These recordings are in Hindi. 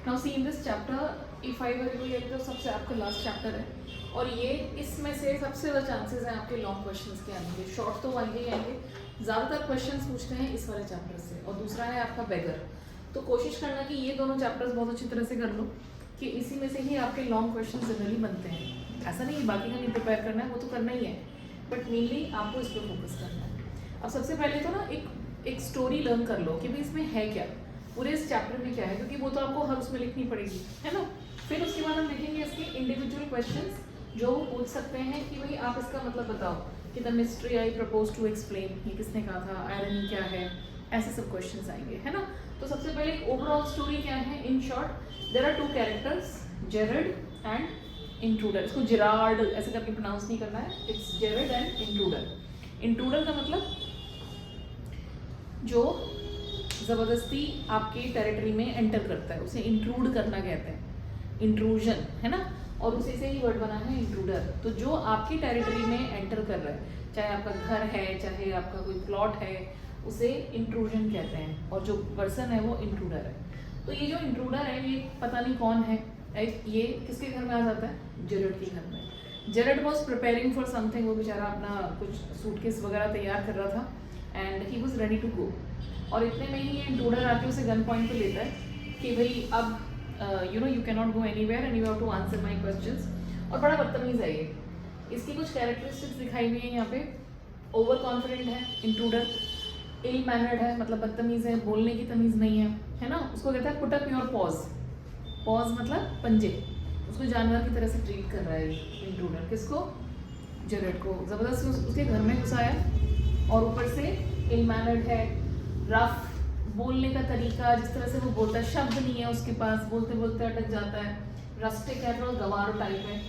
Now see in this chapter if I were you, ये तो सबसे आपका लास्ट चैप्टर है और ये इसमें से सबसे ज़्यादा चांसेस हैं आपके लॉन्ग क्वेश्चंस के आएंगे, शॉर्ट तो आएंगे ही आएंगे, ज़्यादातर क्वेश्चंस पूछते हैं इस वाले चैप्टर से। और दूसरा है आपका बेगर, तो कोशिश करना कि ये दोनों चैप्टर्स बहुत अच्छी तरह से कर लो कि इसी में से ही आपके लॉन्ग क्वेश्चन जनरली बनते हैं। ऐसा नहीं है बाकी का नहीं प्रिपेयर करना है, वो तो करना ही है, बट मेनली आपको इस पर फोकस करना है। अब सबसे पहले तो ना एक स्टोरी लर्न कर लो कि भाई इसमें है क्या, पूरे इस चैप्टर में क्या है, क्योंकि वो तो आपको हर उसमें लिखनी पड़ेगी, है ना। फिर उसके बाद हम लिखेंगे इसके इंडिविजुअल क्वेश्चंस जो पूछ सकते हैं कि भाई आप इसका मतलब बताओ कि the mystery I propose to explain, ये किसने कहा था, आयरनी क्या है, ऐसे सब क्वेश्चंस आएंगे, है ना। तो सबसे पहले ओवरऑल स्टोरी क्या है, in short there are two characters, Jared and intruder. इसको जेरार्ड ऐसे करके प्रोनाउंस नहीं करना है, it's Jared and intruder. Intruder का मतलब जो ज़बरदस्ती आपके टेरिटरी में एंटर करता है उसे इंट्रूड करना कहते हैं, इंट्रूजन, है ना। और उसी से ही वर्ड बना है इंट्रूडर। तो जो आपकी टेरिटरी में एंटर कर रहा है, चाहे आपका घर है, चाहे आपका कोई प्लॉट है, उसे इंट्रूजन कहते हैं, और जो पर्सन है वो इंट्रूडर है। तो ये जो इंट्रूडर है ये पता नहीं कौन है, ये किसके घर में आ जाता है, जेरड के घर में। Jared was preparing for something, वो बेचारा अपना कुछ सूटकेस वगैरह तैयार कर रहा था and he was ready to go. और इतने में ही ये इंट्रूडर आके उसे गन पॉइंट पे लेता है कि भाई अब you know you can not go anywhere and you have to answer my questions. और बड़ा बदतमीज है ये। इसकी कुछ कैरेक्टरिस्टिक्स दिखाई हुई है यहाँ पे। ओवर कॉन्फिडेंट है इंट्रूडर, इल मैनर्ड है मतलब बदतमीज है, बोलने की तमीज़ नहीं है ना। उसको कहता है put up your pause, pause मतलब पंजे। उसको जानवर की तरह से ट्रीट कर रहा है इंट्रूडर, किसको, जेरड को। ज़बरदस्ती उसके घर में घुसाया और ऊपर से इल मैनर्ड है, रफ बोलने का तरीका, जिस तरह से वो बोलता है, शब्द नहीं है उसके पास, बोलते बोलते अटक जाता है, रस्टिक है, थोड़ा गवार टाइप है,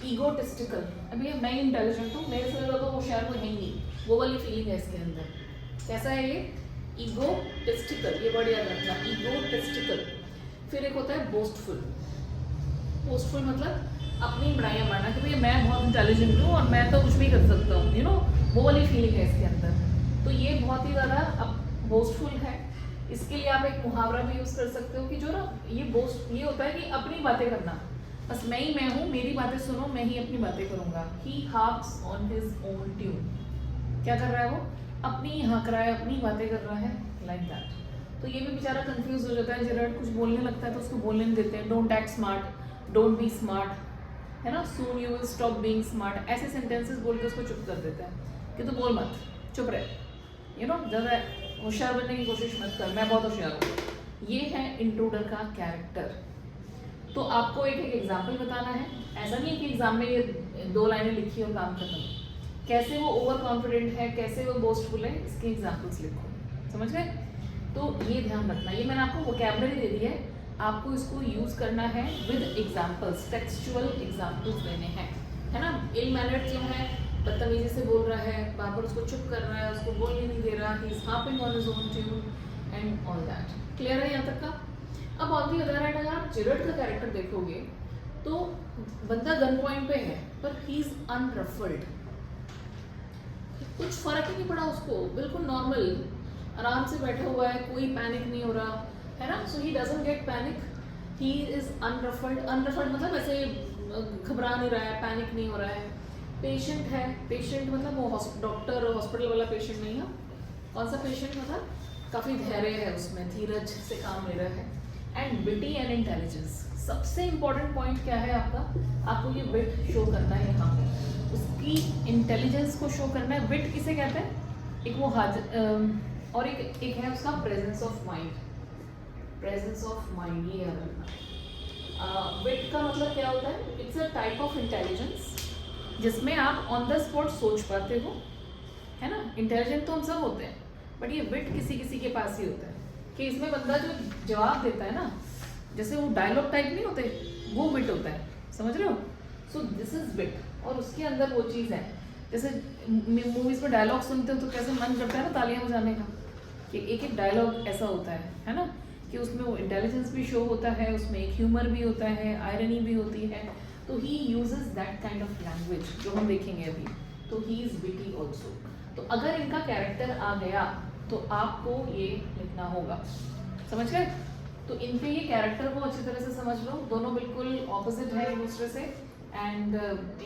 ईगोटिस्टिकल। अभी मैं इंटेलिजेंट हूँ, मेरे से ज़्यादा होशियार वो है ही नहीं, वो वाली फीलिंग है इसके अंदर। कैसा है ये, ईगोटिस्टिकल, ये वर्ड याद रखना, ईगोटिस्टिकल। फिर एक होता है बोस्टफुल। बोस्टफुल मतलब अपनी बड़ाइयाँ मारना कि भैया मैं बहुत इंटेलिजेंट हूँ और मैं तो कुछ भी कर सकता हूँ, यू नो, वो वाली फीलिंग है इसके अंदर। तो ये बहुत ही ज़्यादा अब बोस्टफुल है। इसके लिए आप एक मुहावरा भी यूज़ कर सकते हो कि जो ना ये बोस्ट, ये होता है कि अपनी बातें करना, बस मैं ही मैं हूँ, मेरी बातें सुनो, मैं ही अपनी बातें करूँगा। He harps on his own tune. क्या कर रहा है वो, अपनी ही हाँक रहा है, अपनी बातें कर रहा है, लाइक दैट। तो ये भी बेचारा कंफ्यूज हो जाता है, जेरड कुछ बोलने लगता है तो उसको बोलने नहीं देते हैं। Don't act smart, don't be smart, है ना, soon you will stop being smart, ऐसे सेंटेंसेस बोल के उसको चुप कर देता है कि तू बोल मत, चुप रहे, यू नो, ज़्यादा होशियार बनने की कोशिश मत कर, मैं बहुत होशियार हूँ। ये है इंट्रूडर का कैरेक्टर। तो आपको एक एक एग्जाम्पल बताना है। ऐसा नहीं है कि एग्जाम में ये 2 लाइनें लिखी और काम खत्म। कैसे वो ओवर कॉन्फिडेंट है, कैसे वो बोस्टफुल है, इसके एग्जाम्पल्स लिखो, समझ गए। तो ये ध्यान रखना, ये मैंने आपको वोकैबुलरी दे दी है, आपको इसको यूज़ करना है विद एग्जाम्पल्स, टेक्सचुअल एग्जाम्पल्स देने हैं, है ना। इल मैनर्ड क्यों है, बदतमीजी से बोल रहा है, बार बार उसको चुप कर रहा है, उसको बोलने नहीं दे रहा, he is harping on his own tune and all that. Clear है यहाँ तक का। अब ऑन दी अदर हैंड अगर आप जेरड का कैरेक्टर देखोगे तो बंदा गन पॉइंट पे है पर ही इज अनरफल्ड, कुछ फर्क ही नहीं पड़ा उसको, बिल्कुल नॉर्मल आराम से बैठा हुआ है, कोई पैनिक नहीं हो रहा, है ना। So he doesn't get panic, he is unruffled. Unruffled मतलब ऐसे घबरा नहीं रहा है, पैनिक नहीं हो रहा है। पेशेंट है, पेशेंट मतलब वो डॉक्टर हॉस्पिटल वाला पेशेंट नहीं है। कौन सा पेशेंट, मतलब काफ़ी धैर्य है उसमें, धीरज से काम ले रहा है। एंड विटी एंड इंटेलिजेंस, सबसे इंपॉर्टेंट पॉइंट क्या है आपका, आपको ये विट शो करना है यहाँ पे, उसकी इंटेलिजेंस को शो करना है। विट किसे कहते हैं, एक वो और एक है उसका presence of mind. Presence of mind ये याद रखना। विट का मतलब क्या होता है, it's a type of intelligence जिसमें आप ऑन द स्पॉट सोच पाते हो, है ना। इंटेलिजेंट तो हम सब होते हैं, बट ये विट किसी किसी के पास ही होता है कि इसमें बंदा जो जवाब देता है ना, जैसे वो डायलॉग टाइप नहीं होते, वो विट होता है, समझ रहे हो। सो दिस इज विट, और उसके अंदर वो चीज़ है, जैसे मूवीज़ में डायलॉग सुनते हो तो कैसे मन करता है ना तालियां बजाने का, कि एक एक डायलॉग ऐसा होता है ना, कि उसमें वो इंटेलिजेंस भी शो होता है, उसमें एक ह्यूमर भी होता है, आयरनी भी होती है। तो he uses that kind of language जो हम देखेंगे अभी, तो ही इज़ विटी ऑल्सो। तो अगर इनका कैरेक्टर आ गया तो आपको ये लिखना होगा, समझ गए। तो इनके ये कैरेक्टर को अच्छी तरह से समझ लो, दोनों बिल्कुल ऑपोजिट है एक दूसरे से, एंड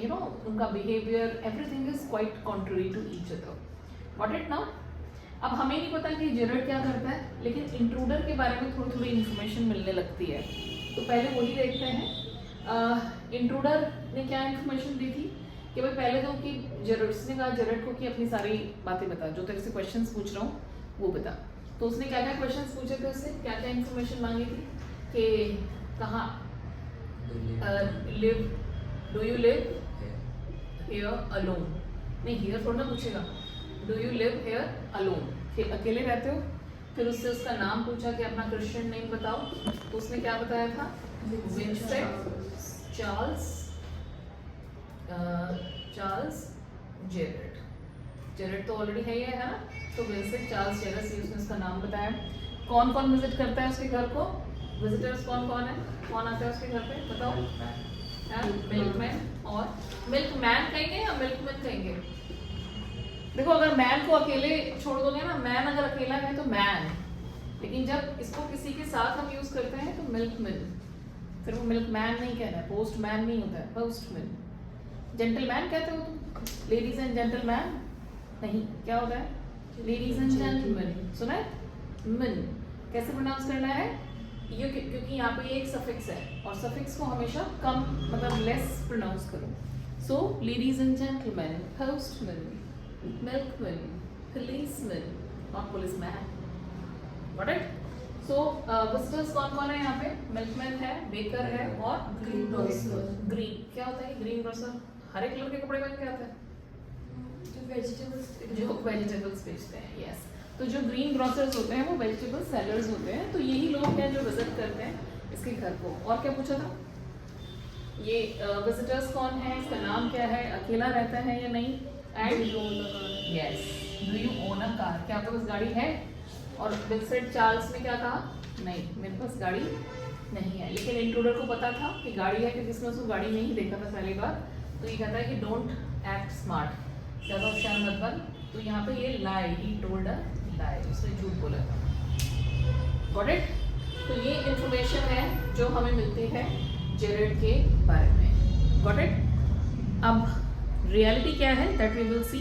यू नो उनका behaviour everything is quite contrary to each other. Got it now? अब हमें नहीं पता कि जेरड क्या करता है, लेकिन इंट्रूडर के बारे में थोड़ी थोड़ी इन्फॉर्मेशन मिलने लगती है, तो पहले वही देखते हैं। इंट्रूडर ने क्या इन्फॉर्मेशन दी थी कि भाई पहले तो कि जेरड, उसने कहा जेरड को कि अपनी सारी बातें बता, जो तेरे से क्वेश्चंस पूछ रहा हूँ वो बता। तो उसने क्या क्या क्वेश्चंस पूछे थे उससे, क्या क्या इन्फॉर्मेशन मांगी थी कि कहाँ live, do you live here alone, नहीं हियर थोड़ा ना पूछेगा, do you live here alone, फिर अकेले रहते हो। फिर उससे उसका नाम पूछा कि अपना क्रिश्चियन नेम बताओ, तो उसने क्या बताया था, विंसेंट चार्ल्स जेरड। जेरड तो ऑलरेडी है ही है ना, तो विंसेंट चार्ल्स जेरड से उसने उसका नाम बताया। कौन कौन विजिट करता है उसके घर को, विजिटर्स कौन कौन है, कौन आता है उसके घर पे बताओ? मिल्कमैन, और मिल्कमैन कहेंगे या मिल्कमैन कहेंगे? देखो अगर मैन को अकेले छोड़ दोगे ना, मैन अगर अकेला है तो मैन, लेकिन जब इसको किसी के साथ हम यूज करते हैं तो मिल्कमैन, फिर वो मिल्कमैन नहीं कहना है, पोस्टमैन नहीं होता है, पोस्टमैन। जेंटलमैन कहते हो तुम, लेडीज एंड जेंटलमैन नहीं, क्या होता है, लेडीज एंड जेंटलमैन। सुना है? मिन कैसे प्रोनाउंस करना है ये, क्योंकि यहाँ पे एक सफिक्स है और सफिक्स को हमेशा कम मतलब लेस प्रोनाउंस करो। So ladies and gentleman, postman, milkman, policeman, not policeman. Got it? So visitors कौन कौन है यहाँ पे? milkman है, baker है और green grocer. green क्या होता है green grocer? हरे कलर के कपड़े पहन के आता है, जो वेजिटेबल्स बेचते हैं। यस, तो जो ग्रीन ग्रोसर्स होते हैं वो वेजिटेबल सेलर्स होते हैं, तो यही लोग हैं जो विजिट करते हैं इसके घर को। और क्या पूछा था, ये विजिटर्स कौन है, इसका नाम क्या है, अकेला रहता है या नहीं, and yes, do you own a car, क्या आपके पास गाड़ी है? और विंसेंट चार्ल्स ने क्या कहा, नहीं मेरे पास गाड़ी नहीं है, लेकिन इंट्रूडर को पता था कि गाड़ी है क्योंकि उसने उसको गाड़ी नहीं देखा था पहली बार। तो ये कहता है कि डोंट एक्ट स्मार्ट, ज़्यादा होशियार मत बन। तो यहाँ पे ये लाई, ही टोल्ड अ लाई, उसने झूठ बोला था। Got it? तो ये इंफॉर्मेशन है जो हमें मिलती है जेरड के बारे में। Got it? अब रियलिटी क्या है दैट वी विल सी।